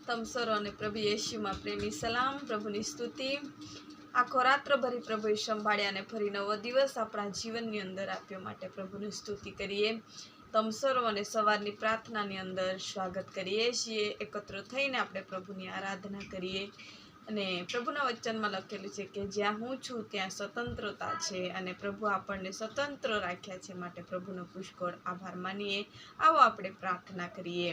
તમ સર્વને પ્રભુ યેશુમાં પ્રેમી સલામ, પ્રભુની સ્તુતિ। આખો રાત્ર ભરી પ્રભુએ સંભાળ્યા અને ફરી નવો દિવસ આપણા જીવનની અંદર આપ્યો માટે પ્રભુની સ્તુતિ કરીએ। તમ સર્વને સવારની પ્રાર્થનાની અંદર સ્વાગત કરીએ છીએ। એકત્ર થઈને આપણે પ્રભુની આરાધના કરીએ અને પ્રભુના વચનમાં લખેલું છે કે જ્યાં હું છું ત્યાં સ્વતંત્રતા છે અને પ્રભુ આપણને સ્વતંત્ર રાખ્યા છે માટે પ્રભુનો પુષ્કળ આભાર માનીએ। આવો આપણે પ્રાર્થના કરીએ।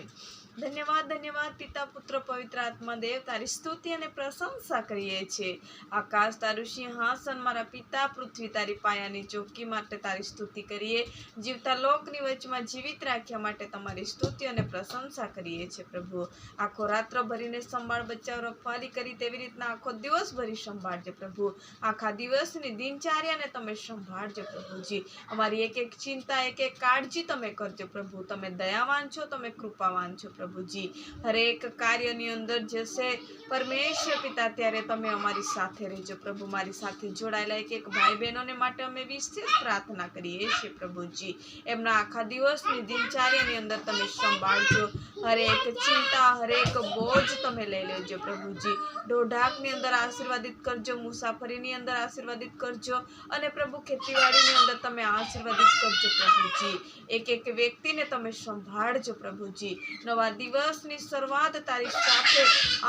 ધન્યવાદ ધન્યવાદ પિતા પુત્ર પવિત્ર આત્મા દેવ, તારી સ્તુતિ અને પ્રશંસા કરીએ છીએ। આકાશ તારું સિંહાસન, મારા પિતા, પૃથ્વી તારી પાયાની ચોકી માટે તારી સ્તુતિ કરીએ। જીવતા લોકની વચમાં જીવિત રાખ્યા માટે તમારી સ્તુતિ અને પ્રશંસા કરીએ છીએ। પ્રભુ આખો રાત્ર ભરીને સંભાળ બચાવ રખવાલી કરી તેવી રીતના આખો દિવસ ભરી સંભાળજે પ્રભુ। આખા દિવસની દિનચર્યાને તમે સંભાળજો પ્રભુજી। અમારી એક એક ચિંતા, એક એક કાળજી તમે કરજો પ્રભુ। તમે દયાવાન છો, તમે કૃપાવાન છો પ્રભુજી। હરેક કાર્યની અંદર જશે પરમેશ્વર પિતા ત્યારે તમે અમારી સાથે રહેજો પ્રભુ। મારી સાથે જોડાયેલા એક એક ભાઈ બહેનોને માટે અમે વિશેષ પ્રાર્થના કરીએ છીએ પ્રભુજી। એમના આખા દિવસની દિનચર્યાની અંદર તમે સંભાળજો। હરેક ચિંતા, હરેક બોજ તમે લઈ લેજો પ્રભુજી। ઢોઢાકની અંદર આશીર્વાદિત કરજો, મુસાફરીની અંદર આશીર્વાદિત કરજો અને પ્રભુ ખેતીવાડીની અંદર તમે આશીર્વાદિત કરજો પ્રભુજી। એક એક વ્યક્તિને તમે સંભાળજો પ્રભુજી। નવા દિવસની શરૂઆત તારી સાથે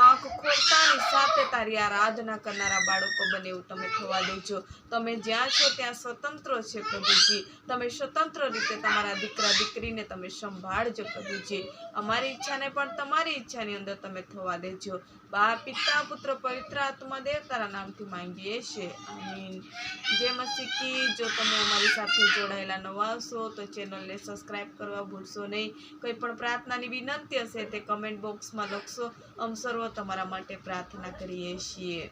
આંખ ખોલતાની સાથે તારી આરાધના કરનારા બાળકો બને એવું તમે થવા દેજો। તમે જ્યાં છો ત્યાં સ્વતંત્ર છે પ્રભુજી। તમે સ્વતંત્ર રીતે તમારા દીકરા દીકરીને તમે સંભાળજો પ્રભુજી। અમારી ઈચ્છાને પણ તમારી ઈચ્છાની અંદર તમે થવા દેજો। બાપ, પિતા, પુત્ર, પવિત્ર આત્મા દેવ, તારા નામથી માંગીએ છીએ, આમીન। જય મસીહ કી। જો તમે અમારી સાથે જોડાયેલા નવા હશો તો ચેનલને સબસ્ક્રાઇબ કરવા ભૂલશો નહીં। કોઈ પણ પ્રાર્થનાની વિનંતી હશે તે કમેન્ટ બોક્સમાં લખશો। અમે સર્વ તમારા માટે પ્રાર્થના કરીએ છીએ।